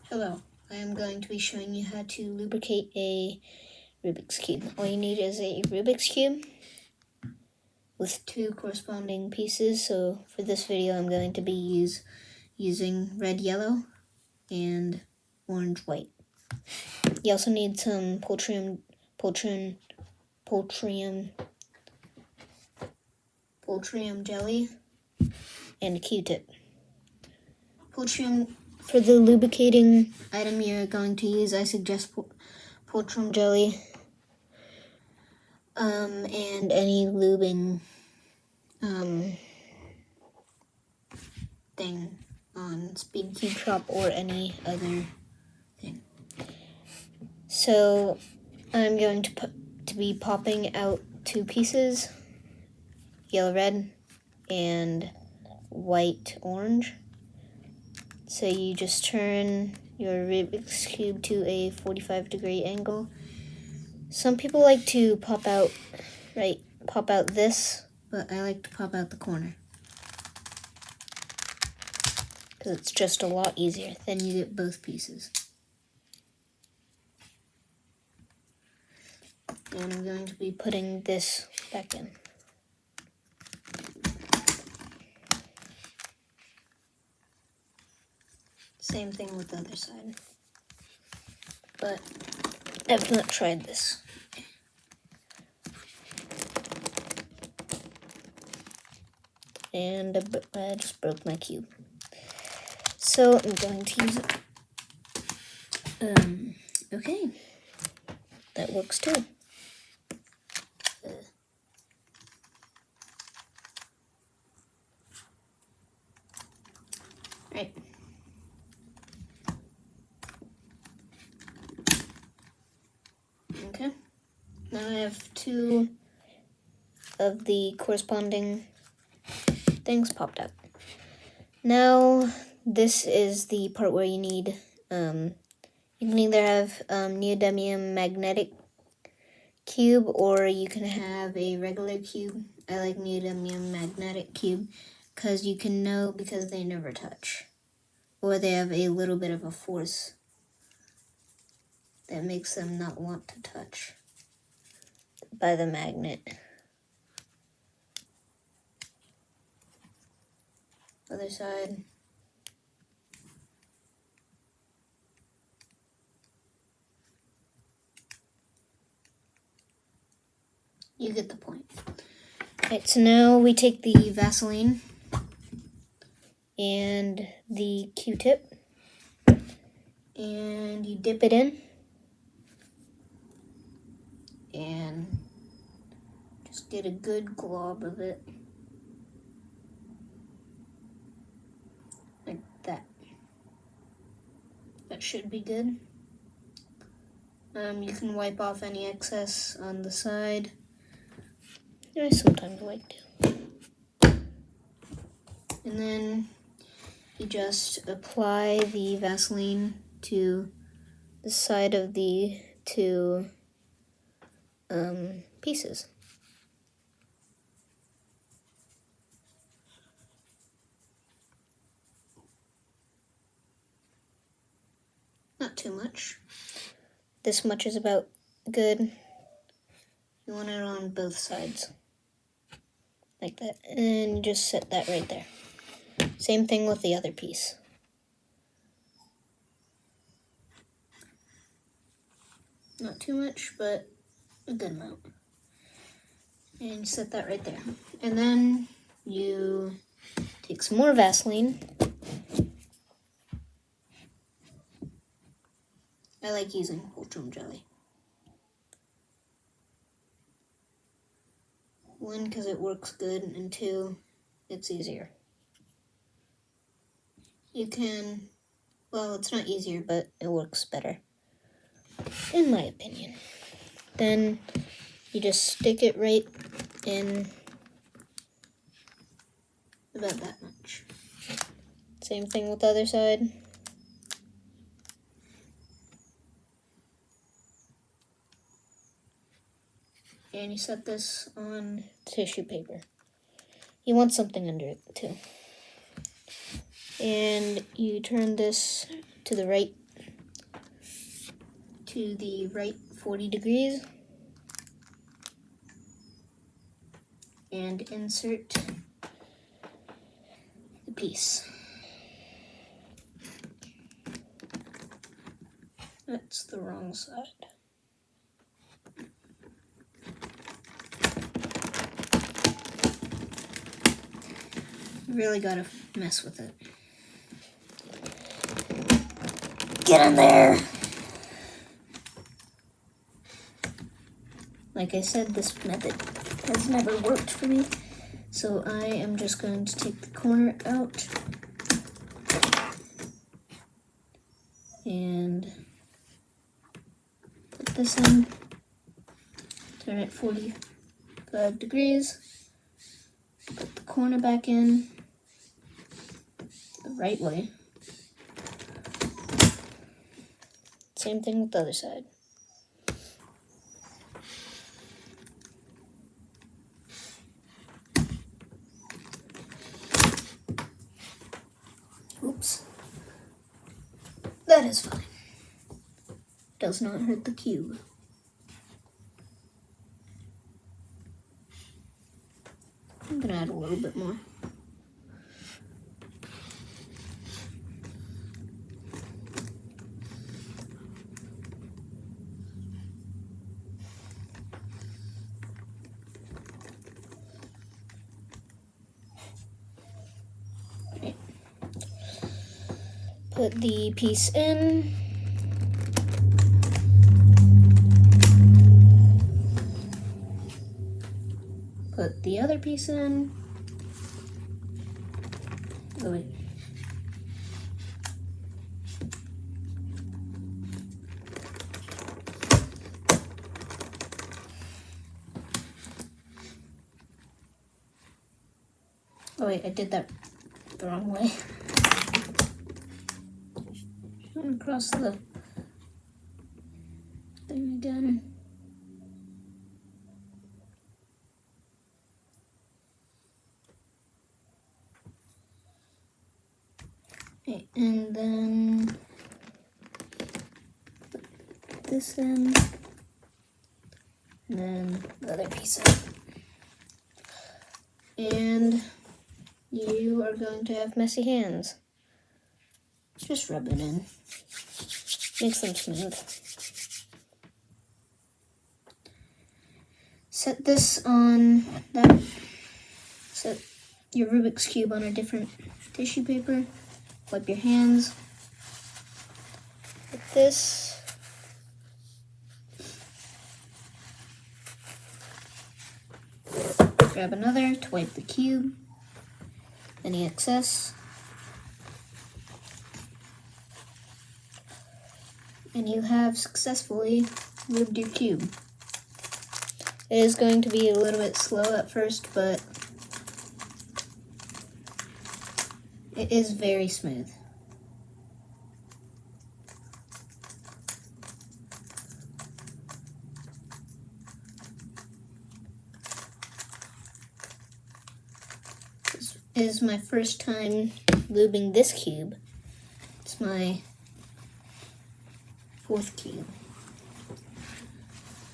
Hello, I am going to be showing you how to lubricate a Rubik's Cube. All you need is a Rubik's Cube with two corresponding pieces. So for this video I'm going to be using red, yellow, and orange, white. You also need some poultry jelly and a Q-tip. For the lubricating item you're going to use, I suggest poultry jelly and any lubing thing on Speed Cube Shop or any other thing. So I'm going to be popping out two pieces, yellow red and white orange. So you just turn your Rubik's Cube to a 45-degree angle. Some people like to pop out this, but I like to pop out the corner, because it's just a lot easier. Then you get both pieces. And I'm going to be putting this back in. Same thing with the other side. But I've not tried this. And I just broke my cube. So I'm going to use it. Okay. That works too. Right. Okay. Now I have two of the corresponding things popped up. Now this is the part where you need, you can either have neodymium magnetic cube or you can have a regular cube. I like neodymium magnetic cube because you can know because they never touch, or they have a little bit of a force that makes them not want to touch by the magnet. Other side. You get the point. Alright, so now we take the Vaseline and the Q-tip and you dip it in and just get a good glob of it. Like that. That should be good. You can wipe off any excess on the side. I sometimes like to. And then you just apply the Vaseline to the side of the two pieces. Not too much. This much is about good. You want it on both sides. Like that. And just set that right there. Same thing with the other piece. Not too much, but a good amount. And you set that right there. And then you take some more Vaseline. I like using poultry jelly. One, because it works good, and two, it's easier. You can, well, it's not easier, but it works better, in my opinion. Then you just stick it right in about that much. Same thing with the other side. And you set this on tissue paper. You want something under it too. And you turn this to the right to the right 40 degrees and insert the piece. That's the wrong side. You really gotta mess with it. Get in there! Like I said, this method has never worked for me, so I am just going to take the corner out and put this in, turn it 45 degrees, put the corner back in the right way. Same thing with the other side. Oops. That is fine. Does not hurt the cube. I'm gonna add a little bit more. Okay. Put the piece in. Put the other piece in. Oh wait. Oh wait, I did that the wrong way. Going across the thing again. Okay, and then put this in, and then the other piece in. And you are going to have messy hands. Just rub it in. Makes them smooth. Set this on that. Set your Rubik's Cube on a different tissue paper. Wipe your hands. Like this. Grab another to wipe the cube. Any excess. And you have successfully lubed your cube. It is going to be a little bit slow at first, but it is very smooth. This is my first time lubing this cube. It's my 4th cube.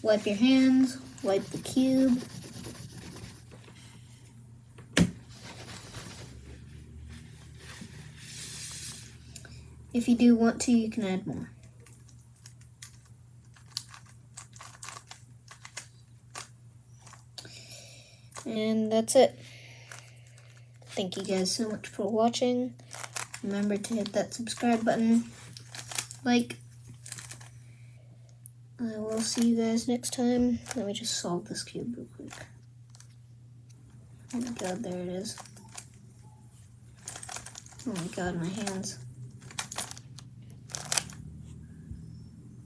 Wipe your hands, wipe the cube. If you do want to, you can add more. And that's it. Thank you guys so much for watching. Remember to hit that subscribe button, like. I will see you guys next time. Let me just solve this cube real quick. Oh my god, there it is. Oh my god, my hands.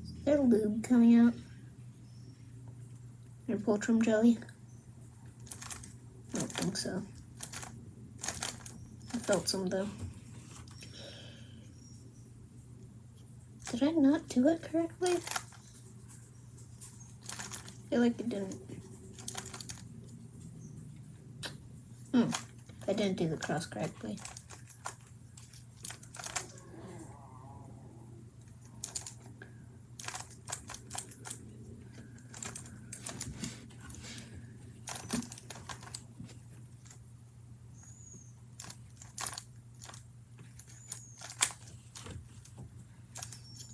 Is there lube coming out? Or Poltrum jelly? I don't think so. I felt some though. Did I not do it correctly? I feel like I didn't. I didn't do the cross correctly.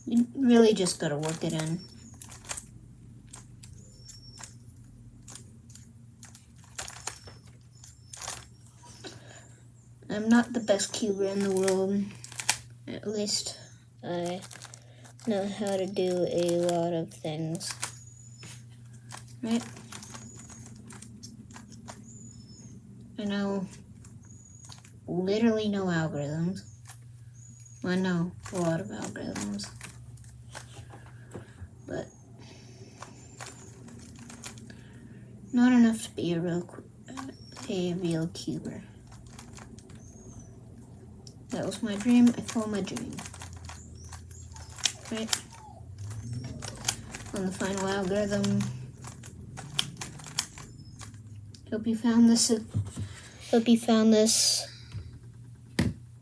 You really just gotta work it in. I'm not the best cuber in the world. At least I know how to do a lot of things. Right? I know literally no algorithms. I know a lot of algorithms. But not enough to be a real cuber. That was my dream. I followed my dream. Right? On the final algorithm. Hope you found this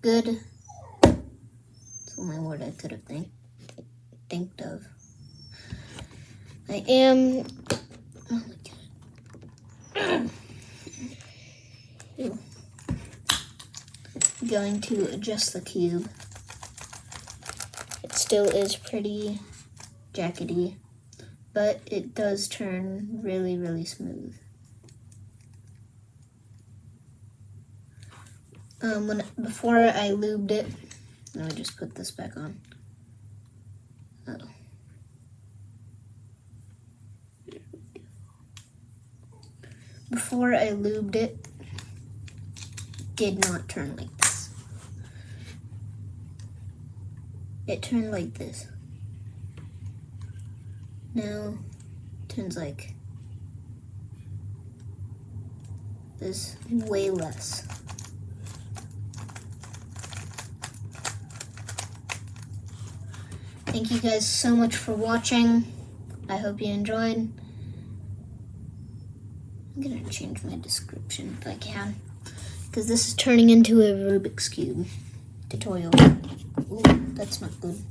good. It's the only word I could have think of. I am. Oh my god. Ew. Going to adjust the cube. It still is pretty jackety, but it does turn really, really smooth. Before I lubed it, let me just put this back on. Oh. Before I lubed it, did not turn like this. It turned like this. Now it turns like this, way less. Thank you guys so much for watching. I hope you enjoyed. I'm gonna change my description if I can, because this is turning into a Rubik's Cube tutorial. Ooh, that's not good.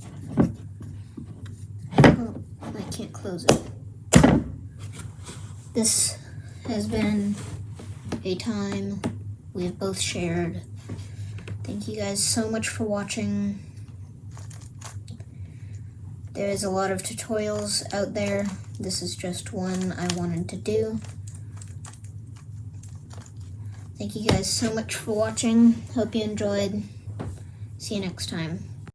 Oh, I can't close it. This has been a time we have both shared. Thank you guys so much for watching. There's a lot of tutorials out there. This is just one I wanted to do. Thank you guys so much for watching. Hope you enjoyed. See you next time.